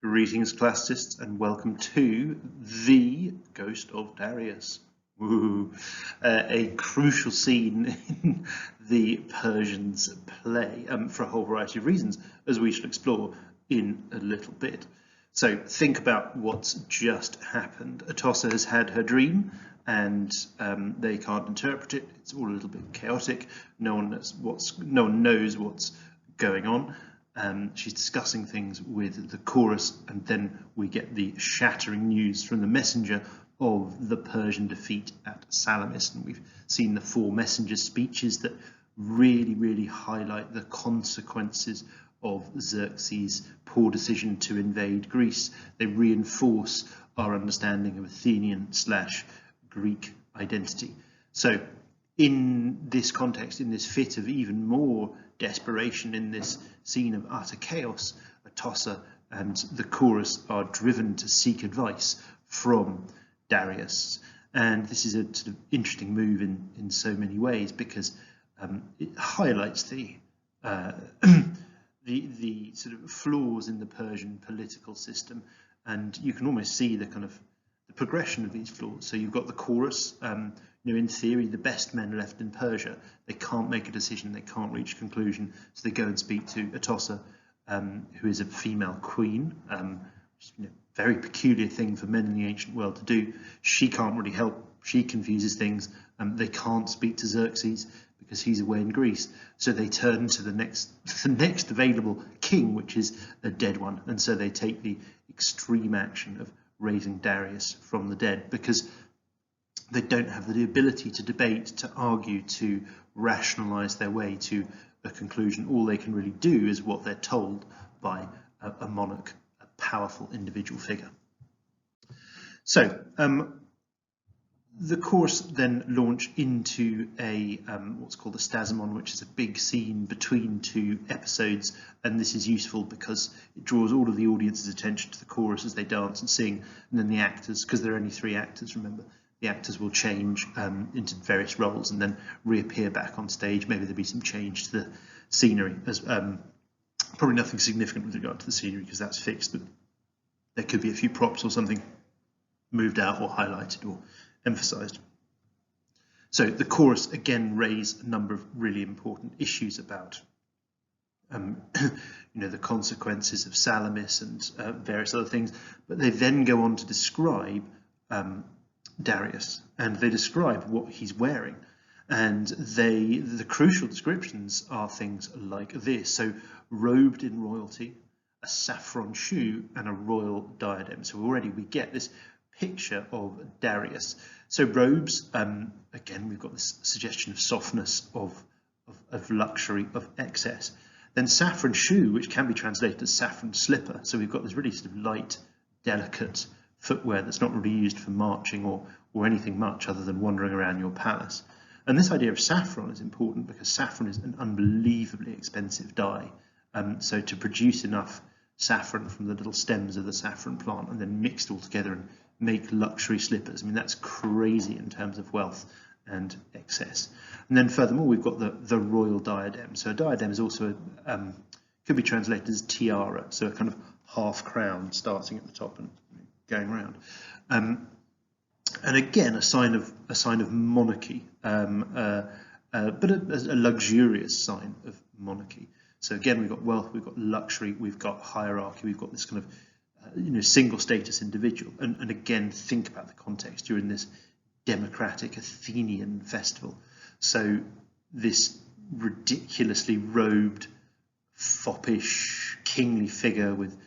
Greetings, classicists, and welcome to The Ghost of Darius. Woo. A crucial scene in the Persians' play for a whole variety of reasons, as we shall explore in a little bit. So think about what's just happened. Atossa has had her dream, and they can't interpret it. It's all a little bit chaotic. No one knows what's going on. She's discussing things with the chorus, and then we get the shattering news from the messenger of the Persian defeat at Salamis. And we've seen the 4 messenger speeches that really highlight the consequences of Xerxes' poor decision to invade Greece. They reinforce our understanding of Athenian/Greek identity. So in this context, in this fit of even more desperation, in this scene of utter chaos, Atossa and the chorus are driven to seek advice from Darius. And this is a sort of interesting move in so many ways, because it highlights the the sort of flaws in the Persian political system, and you can almost see the kind of the progression of these flaws. So you've got the chorus, in theory, the best men left in Persia. They can't make a decision, they can't reach a conclusion, so they go and speak to Atossa, who is a female queen, which is a very peculiar thing for men in the ancient world to do. She can't really help, she confuses things. They can't speak to Xerxes because he's away in Greece, so they turn to the next available king, which is a dead one, and so they take the extreme action of raising Darius from the dead, because they don't have the ability to debate, to argue, to rationalize their way to a conclusion. All they can really do is what they're told by a monarch, a powerful individual figure. So the chorus then launch into a what's called a stasimon, which is a big scene between 2 episodes, and this is useful because it draws all of the audience's attention to the chorus as they dance and sing, and then the actors, because there are only 3 actors, remember, the actors will change into various roles and then reappear back on stage. Maybe there'll be some change to the scenery, as probably nothing significant with regard to the scenery because that's fixed, but there could be a few props or something moved out or highlighted or emphasized. So the chorus again raise a number of really important issues about the consequences of Salamis and various other things, but they then go on to describe Darius, and they describe what he's wearing, and the crucial descriptions are things like this. So robed in royalty, a saffron shoe, and a royal diadem. So already we get this picture of Darius. So robes, again, we've got this suggestion of softness, of luxury, of excess. Then saffron shoe, which can be translated as saffron slipper. So we've got this really sort of light, delicate footwear that's not really used for marching or anything much other than wandering around your palace. And this idea of saffron is important because saffron is an unbelievably expensive dye. So to produce enough saffron from the little stems of the saffron plant and then mixed all together and make luxury slippers, I mean, that's crazy in terms of wealth and excess. And then furthermore, we've got the royal diadem. So a diadem is also could be translated as tiara, so a kind of half crown starting at the top and going around, and again a sign of monarchy, but a luxurious sign of monarchy. So again, we've got wealth, we've got luxury, we've got hierarchy, we've got this kind of single status individual, and again, think about the context. You're in this democratic Athenian festival, so this ridiculously robed, foppish, kingly figure with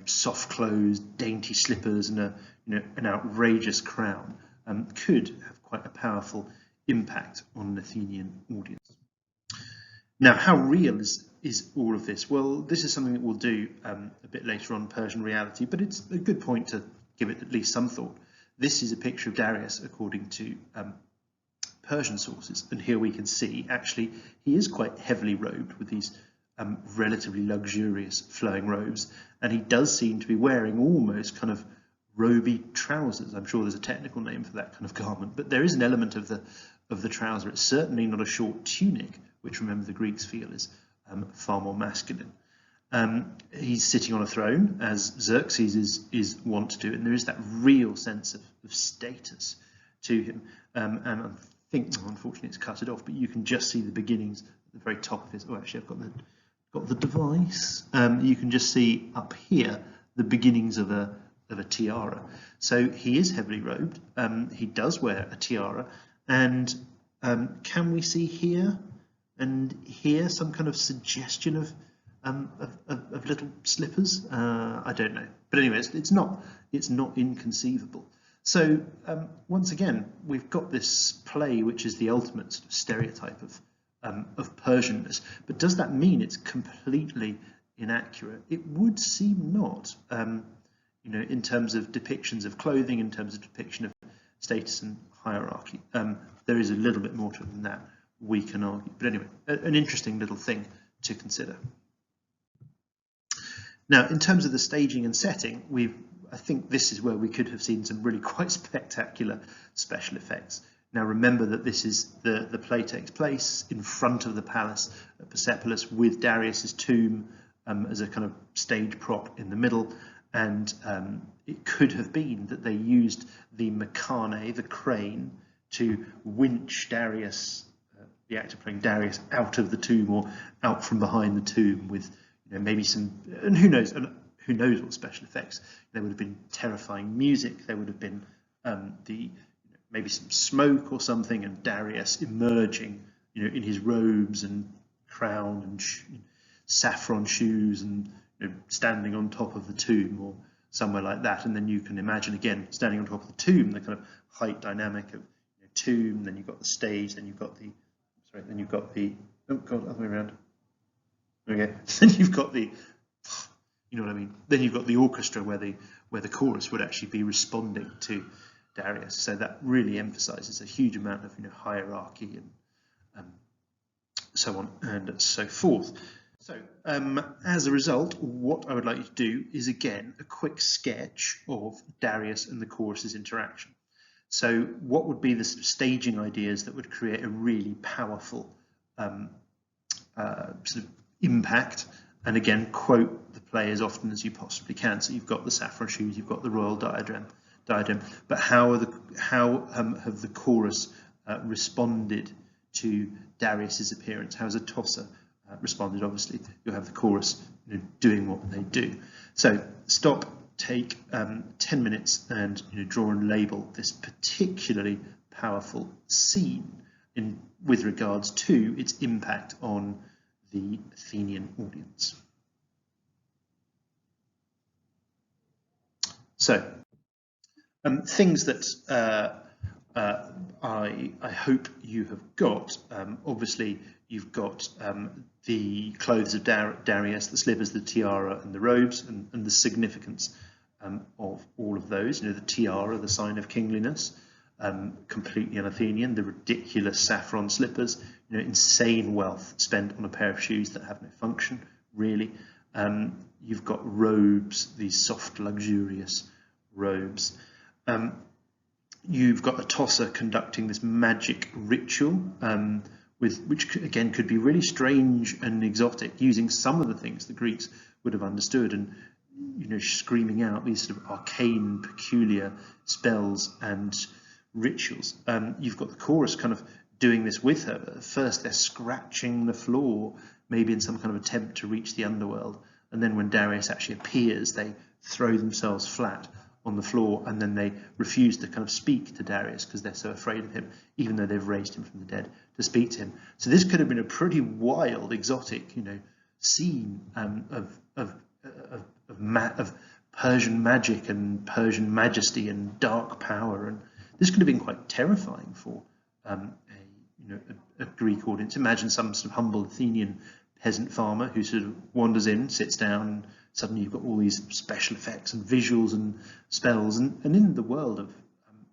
soft clothes, dainty slippers, and an outrageous crown could have quite a powerful impact on an Athenian audience. Now, how real is all of this? Well, this is something that we'll do a bit later on, Persian reality, but it's a good point to give it at least some thought. This is a picture of Darius according to Persian sources, and here we can see actually he is quite heavily robed with these relatively luxurious flowing robes, and he does seem to be wearing almost kind of roby trousers. I'm sure there's a technical name for that kind of garment, but there is an element of the trouser. It's certainly not a short tunic, which, remember, the Greeks feel is far more masculine. He's sitting on a throne, as Xerxes is wont to do, and there is that real sense of status to him. And I think, well, unfortunately, it's cut it off, but you can just see the beginnings at the very top of his. Oh, actually, I've got the device. You can just see up here the beginnings of a tiara. So he is heavily robed. He does wear a tiara, and can we see here and here some kind of suggestion of little slippers? I don't know, but anyway, it's not inconceivable. So once again, we've got this play which is the ultimate sort of stereotype of Persianness. But does that mean it's completely inaccurate? It would seem not. You know, in terms of depictions of clothing, in terms of depiction of status and hierarchy, there is a little bit more to it than that, we can argue. But anyway, an interesting little thing to consider. Now, in terms of the staging and setting, I think this is where we could have seen some really quite spectacular special effects. Now, remember that this is the play takes place in front of the palace at Persepolis, with Darius's tomb as a kind of stage prop in the middle. And it could have been that they used the mechane, the crane, to winch Darius, the actor playing Darius, out of the tomb or out from behind the tomb with, you know, maybe some, and who knows what special effects. There would have been terrifying music. There would have been maybe some smoke or something, and Darius emerging, you know, in his robes and crown and saffron shoes, and you know, standing on top of the tomb or somewhere like that. And then you can imagine again standing on top of the tomb, the kind of height dynamic of, you know, tomb. Then you've got the stage. Then you've got the oh god, other way around. Okay, then you've got the, you know what I mean. Then you've got the orchestra where the chorus would actually be responding to Darius. So that really emphasises a huge amount of, you know, hierarchy and so on and so forth. So as a result, what I would like you to do is again a quick sketch of Darius and the chorus's interaction. So what would be the sort of staging ideas that would create a really powerful sort of impact? And again, quote the play as often as you possibly can. So you've got the saffron shoes, you've got the royal diadem, but how have the chorus responded to Darius's appearance? How has a tosser responded? Obviously, you'll have the chorus, you know, doing what they do. So stop, take 10 minutes, and, you know, draw and label this particularly powerful scene with regards to its impact on the Athenian audience. So things that I hope you have got. Obviously, you've got the clothes of Darius, the slippers, the tiara, and the robes, and the significance of all of those. You know, the tiara, the sign of kingliness, completely un-Athenian. The ridiculous saffron slippers, you know, insane wealth spent on a pair of shoes that have no function, really. You've got robes, these soft, luxurious robes. You've got a tosser conducting this magic ritual, which again could be really strange and exotic, using some of the things the Greeks would have understood, and, you know, screaming out these sort of arcane, peculiar spells and rituals. You've got the chorus kind of doing this with her. First, they're scratching the floor, maybe in some kind of attempt to reach the underworld, and then when Darius actually appears, they throw themselves flat on the floor, and then they refuse to kind of speak to Darius because they're so afraid of him, even though they've raised him from the dead, to speak to him. So this could have been a pretty wild, exotic, you know, scene of Persian magic and Persian majesty and dark power, and this could have been quite terrifying for a Greek audience. Imagine some sort of humble Athenian peasant farmer who sort of wanders in, sits down, and suddenly you've got all these special effects and visuals and spells, and in the world of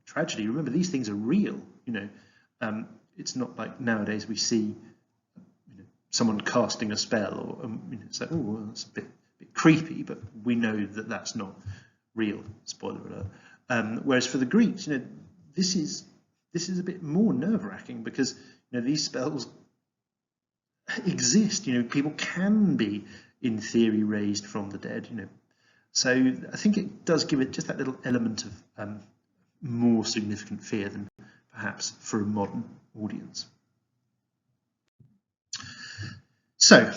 tragedy, remember, these things are real. You know, it's not like nowadays we see, you know, someone casting a spell, or you know, say, oh, well, that's a bit creepy, but we know that that's not real. Spoiler alert. Whereas for the Greeks, you know, this is a bit more nerve-wracking, because, you know, these spells exist. You know, people can be in theory raised from the dead, you know. So I think it does give it just that little element of more significant fear than perhaps for a modern audience. So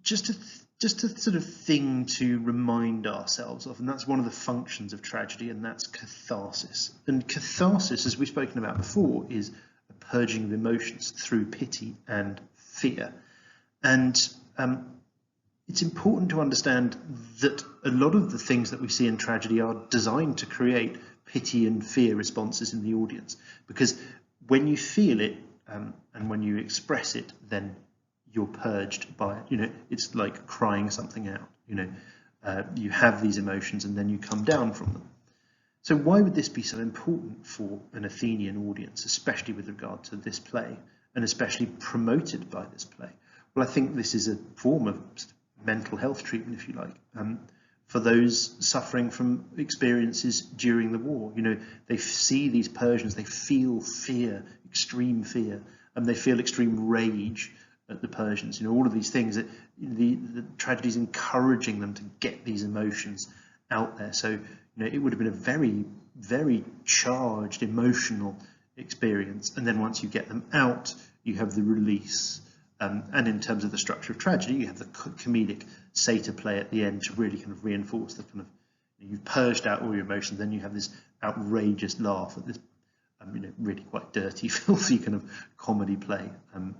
just a sort of thing to remind ourselves of, and that's one of the functions of tragedy, and that's catharsis. And catharsis, as we've spoken about before, is a purging of emotions through pity and fear. And it's important to understand that a lot of the things that we see in tragedy are designed to create pity and fear responses in the audience, because when you feel it and when you express it, then you're purged by it. You know, it's like crying something out. You know, you have these emotions and then you come down from them. So why would this be so important for an Athenian audience, especially with regard to this play, and especially promoted by this play? Well, I think this is a form of mental health treatment, if you like, for those suffering from experiences during the war. You know, they see these Persians, they feel fear, extreme fear, and they feel extreme rage at the Persians. You know, all of these things, that the tragedy is encouraging them to get these emotions out there. So, you know, it would have been a very, very charged emotional experience. And then once you get them out, you have the release. And in terms of the structure of tragedy, you have the comedic satyr play at the end to really kind of reinforce the kind of, you've purged out all your emotions, then you have this outrageous laugh at this, you know, really quite dirty, filthy kind of comedy play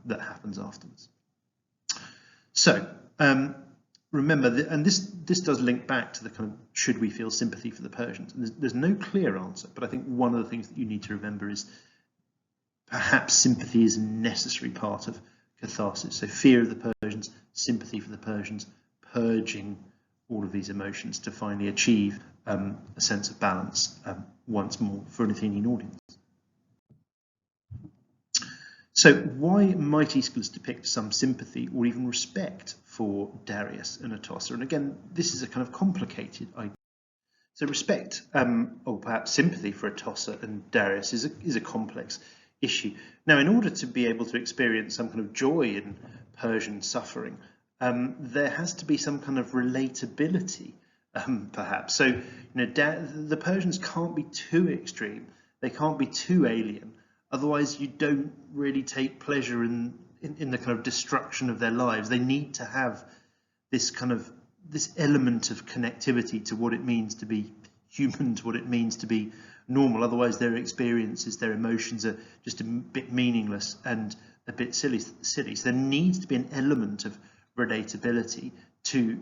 that happens afterwards. So remember, and this does link back to the kind of, should we feel sympathy for the Persians? And there's no clear answer, but I think one of the things that you need to remember is perhaps sympathy is a necessary part of catharsis. So fear of the Persians, sympathy for the Persians, purging all of these emotions to finally achieve a sense of balance once more for an Athenian audience. So why might Aeschylus depict some sympathy or even respect for Darius and Atossa? And again, this is a kind of complicated idea. So respect, or perhaps sympathy for Atossa and Darius is a complex issue. Now, in order to be able to experience some kind of joy in Persian suffering, there has to be some kind of relatability, perhaps. So, you know, the Persians can't be too extreme. They can't be too alien. Otherwise, you don't really take pleasure in the kind of destruction of their lives. They need to have this kind of, this element of connectivity to what it means to be human, to what it means to be normal. Otherwise, their experiences, their emotions are just a bit meaningless and a bit silly. So there needs to be an element of relatability to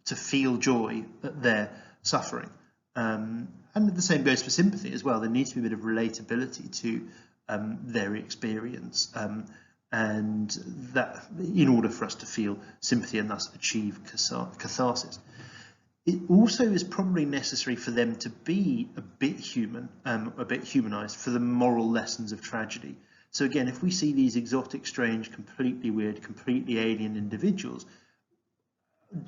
feel joy at their suffering. And the same goes for sympathy as well. There needs to be a bit of relatability to their experience, and that in order for us to feel sympathy and thus achieve catharsis. It also is probably necessary for them to be a bit human, a bit humanized for the moral lessons of tragedy. So again, if we see these exotic, strange, completely weird, completely alien individuals,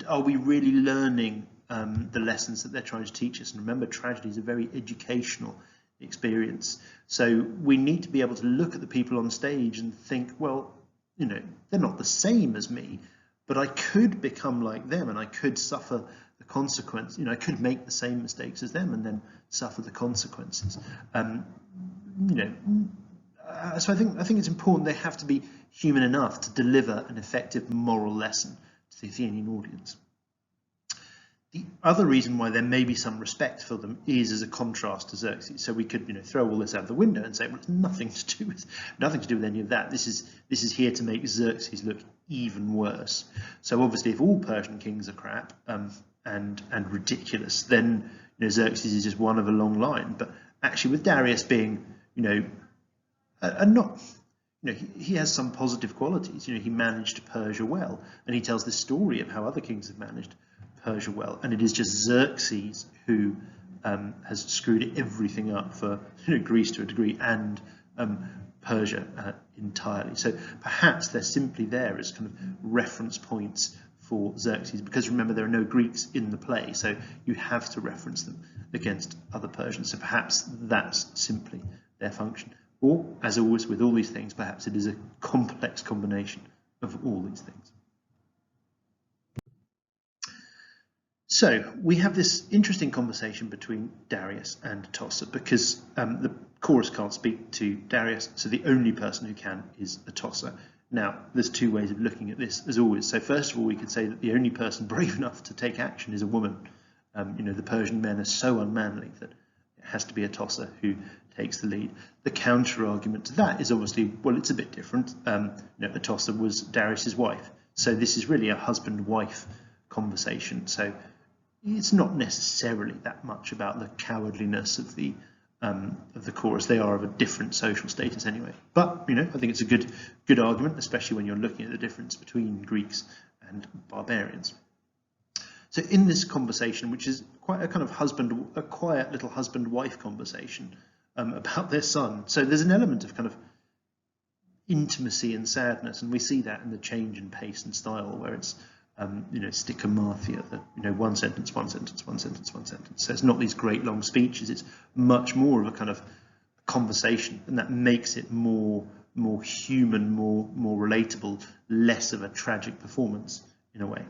are we really learning the lessons that they're trying to teach us? And remember, tragedy is a very educational experience. So we need to be able to look at the people on stage and think, well, you know, they're not the same as me, but I could become like them and I could suffer the consequence. You know, I could make the same mistakes as them and then suffer the consequences. You know, so I think it's important they have to be human enough to deliver an effective moral lesson to the Athenian audience. The other reason why there may be some respect for them is as a contrast to Xerxes. So we could, you know, throw all this out the window and say, well, it's nothing to do with any of that. This is here to make Xerxes look even worse. So obviously, if all Persian kings are crap and ridiculous, then, you know, Xerxes is just one of a long line. But actually, with Darius being, you know, not, you know, he has some positive qualities. You know, he managed Persia well, and he tells this story of how other kings have managed Persia well, and it is just Xerxes who has screwed everything up for, you know, Greece to a degree and Persia entirely. So perhaps they're simply there as kind of reference points for Xerxes, because remember, there are no Greeks in the play, so you have to reference them against other Persians. So perhaps that's simply their function. Or, as always with all these things, perhaps it is a complex combination of all these things. So we have this interesting conversation between Darius and Atossa, because the chorus can't speak to Darius, so the only person who can is Atossa. Now, there's two ways of looking at this, as always. So first of all, we could say that the only person brave enough to take action is a woman. The Persian men are so unmanly that it has to be Atossa who takes the lead. The counter argument to that is obviously, well, it's a bit different. Atossa was Darius's wife, so this is really a husband-wife conversation. So it's not necessarily that much about the cowardliness of the chorus. They are of a different social status anyway. But I think it's a good argument, especially when you're looking at the difference between Greeks and barbarians. So in this conversation, which is quite a kind of a quiet little husband-wife conversation about their son, so there's an element of kind of intimacy and sadness, and we see that in the change in pace and style, where it's stichomathia, one sentence, one sentence, one sentence, one sentence. So it's not these great long speeches, it's much more of a kind of conversation, and that makes it more human, more relatable, less of a tragic performance in a way.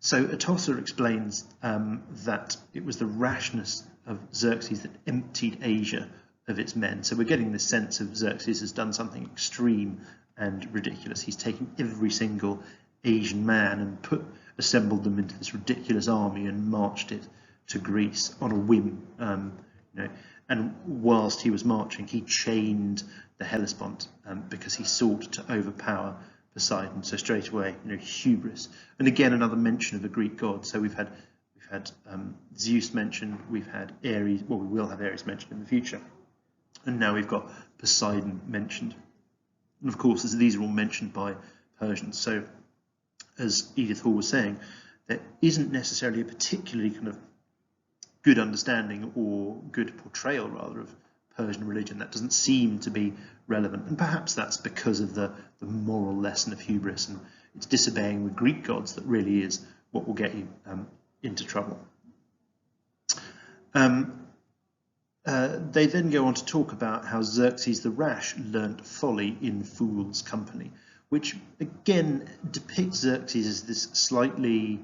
So Atossa explains that it was the rashness of Xerxes that emptied Asia of its men. So we're getting this sense of Xerxes has done something extreme and ridiculous. He's taken every single Asian man and assembled them into this ridiculous army and marched it to Greece on a whim. And whilst he was marching, he chained the Hellespont because he sought to overpower Poseidon. So straight away, hubris. And again, another mention of a Greek god. So we've had Zeus mentioned, we've had Ares. Well, we will have Ares mentioned in the future, and now we've got Poseidon mentioned. And of course, these are all mentioned by Persians. So, as Edith Hall was saying, there isn't necessarily a particularly kind of good understanding or good portrayal, rather, of Persian religion. That doesn't seem to be relevant, and perhaps that's because of the moral lesson of hubris, and it's disobeying the Greek gods that really is what will get you into trouble. They then go on to talk about how Xerxes the Rash learnt folly in fools' company, which again depicts Xerxes as this slightly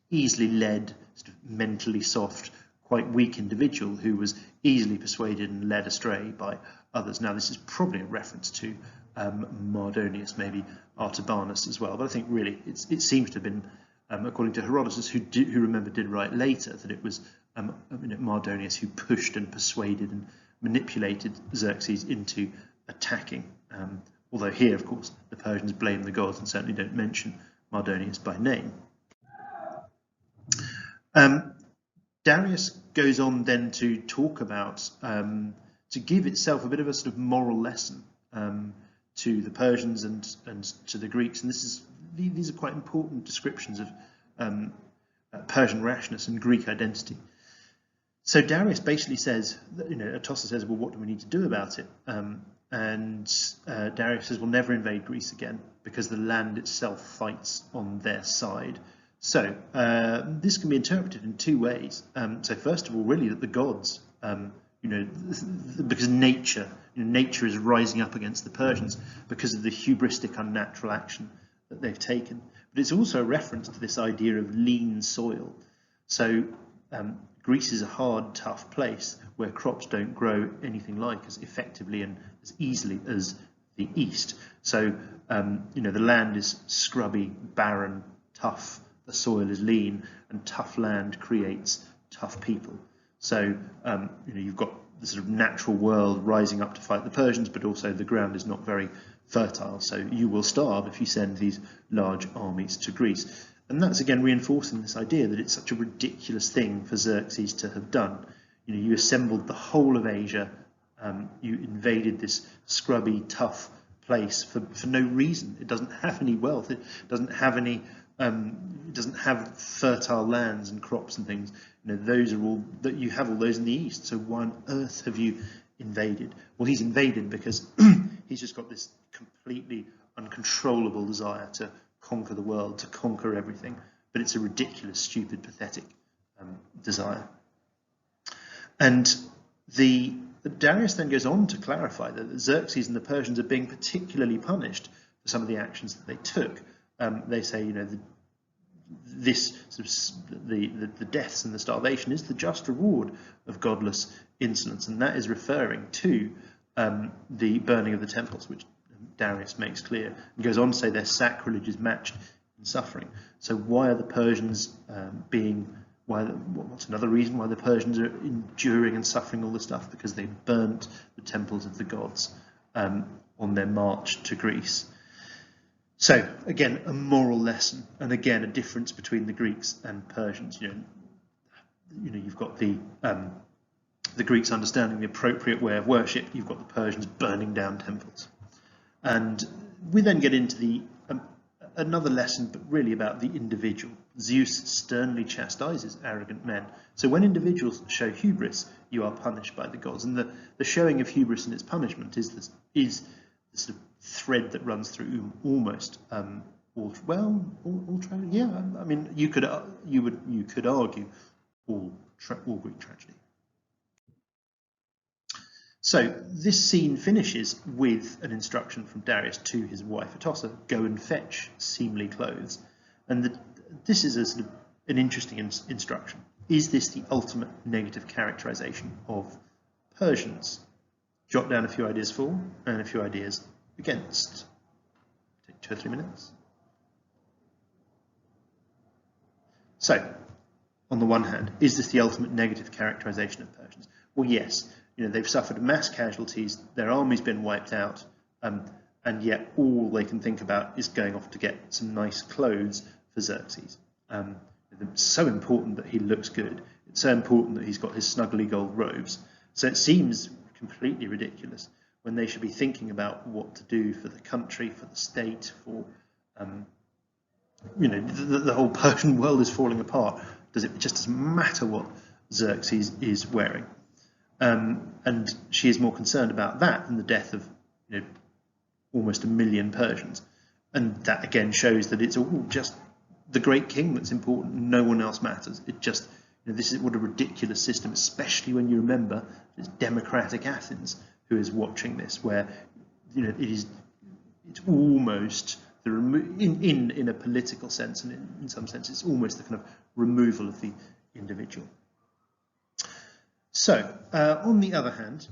easily led, sort of mentally soft, quite weak individual who was easily persuaded and led astray by others. Now, this is probably a reference to Mardonius, maybe Artabanus as well, but I think really it seems to have been, according to Herodotus, who remember did write later, that it was Mardonius who pushed and persuaded and manipulated Xerxes into attacking. Although here, of course, the Persians blame the gods and certainly don't mention Mardonius by name. Darius goes on then to talk about, to give itself a bit of a sort of moral lesson to the Persians and to the Greeks, and these are quite important descriptions of Persian rashness and Greek identity. So Darius basically says, Atossa says, well, what do we need to do about it? And Darius says, we'll never invade Greece again because the land itself fights on their side. So this can be interpreted in two ways. So first of all, really that the gods, because nature is rising up against the Persians because of the hubristic, unnatural action that they've taken. But it's also a reference to this idea of lean soil. So Greece is a hard, tough place where crops don't grow anything like as effectively and as easily as the East. So, the land is scrubby, barren, tough. The soil is lean, and tough land creates tough people. So, you've got the sort of natural world rising up to fight the Persians, but also the ground is not very fertile. So you will starve if you send these large armies to Greece. And that's again reinforcing this idea that it's such a ridiculous thing for Xerxes to have done. You assembled the whole of Asia, you invaded this scrubby, tough place for no reason. It doesn't have any wealth. It doesn't have any. It doesn't have fertile lands and crops and things. Those are all that you have all those in the East. So why on earth have you invaded? Well, he's invaded because he's just got this completely uncontrollable desire to conquer the world, to conquer everything. But it's a ridiculous, stupid, pathetic desire. And Darius then goes on to clarify that Xerxes and the Persians are being particularly punished for some of the actions that they took. They say, this sort of the deaths and the starvation is the just reward of godless insolence, and that is referring to the burning of the temples, which Darius makes clear, and goes on to say their sacrilege is matched in suffering. So why are the Persians what's another reason why the Persians are enduring and suffering all this stuff? Because they burnt the temples of the gods on their march to Greece. So again, a moral lesson, and again a difference between the Greeks and Persians. You know, you've got the Greeks understanding the appropriate way of worship. You've got the Persians burning down temples, and we then get into the another lesson, but really about the individual. Zeus sternly chastises arrogant men. So when individuals show hubris, you are punished by the gods, and the showing of hubris and its punishment is the sort of thread that runs through almost all tragedy. Yeah, I mean, you could argue all Greek tragedy. So this scene finishes with an instruction from Darius to his wife Atossa: go and fetch seemly clothes. And this is a sort of an interesting instruction. Is this the ultimate negative characterization of Persians? Jot down a few ideas for and a few ideas against. Take 2 or 3 minutes. So, on the one hand, is this the ultimate negative characterization of Persians? Well, yes. You know, they've suffered mass casualties, their army's been wiped out, and yet all they can think about is going off to get some nice clothes for Xerxes. It's so important that he looks good. It's so important that he's got his snuggly gold robes. So it seems completely ridiculous when they should be thinking about what to do for the country, for the state, for, you know, the whole Persian world is falling apart. It just doesn't matter what Xerxes is wearing. And she is more concerned about that than the death of, you know, almost 1 million Persians. And that again shows that it's all just the great king that's important. No one else matters. It just, you know, this is what a ridiculous system, especially when you remember it's democratic Athens who is watching this, where, you know, it's almost in a political sense, and in some sense, it's almost the kind of removal of the individual. So, on the other hand,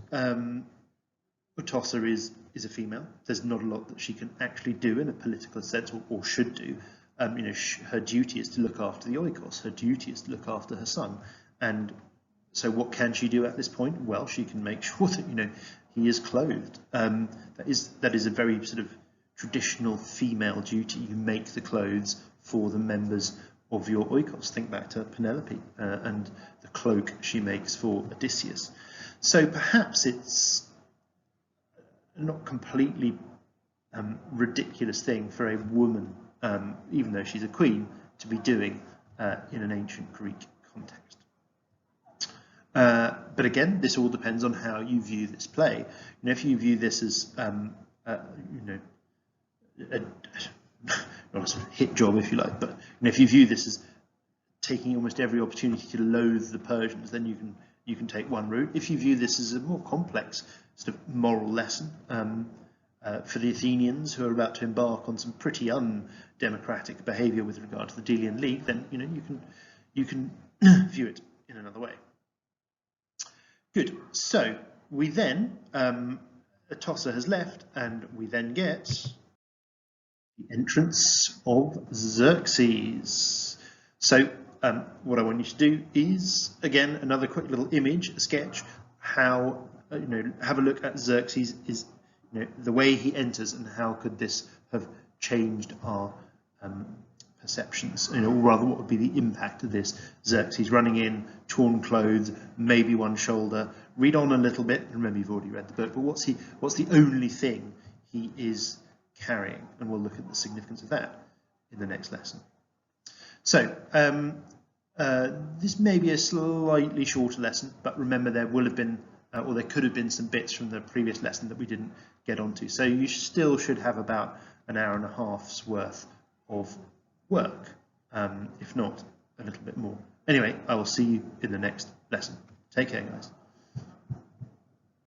Atossa is a female. There's not a lot that she can actually do in a political sense, or should do. You know, her duty is to look after the oikos. Her duty is to look after her son. And so, what can she do at this point? Well, she can make sure that, you know, he is clothed. That is a very sort of traditional female duty. You make the clothes for the members of your oikos. Think back to Penelope and the cloak she makes for Odysseus. So perhaps it's not completely ridiculous thing for a woman, even though she's a queen, to be doing in an ancient Greek context. But again, this all depends on how you view this play. You know, if you view this as you know, not a sort of hit job, if you like, but, you know, if you view this as taking almost every opportunity to loathe the Persians, then you can take one route. If you view this as a more complex sort of moral lesson for the Athenians who are about to embark on some pretty undemocratic behaviour with regard to the Delian League, then, you know, you can view it in another way. Good. So we then Atossa has left, and we then get the entrance of Xerxes. So what I want you to do is, again, another quick little image, a sketch, how, you know, have a look at Xerxes, is, you know, the way he enters, and how could this have changed our perceptions, you know, or rather what would be the impact of this. Xerxes running in, torn clothes, maybe one shoulder. Read on a little bit, remember you've already read the book, but what's the only thing he is carrying? And we'll look at the significance of that in the next lesson. So this may be a slightly shorter lesson, but remember there will have been, or there could have been, some bits from the previous lesson that we didn't get onto. So you still should have about an hour and a half's worth of work, if not a little bit more. Anyway, I will see you in the next lesson. Take care, guys.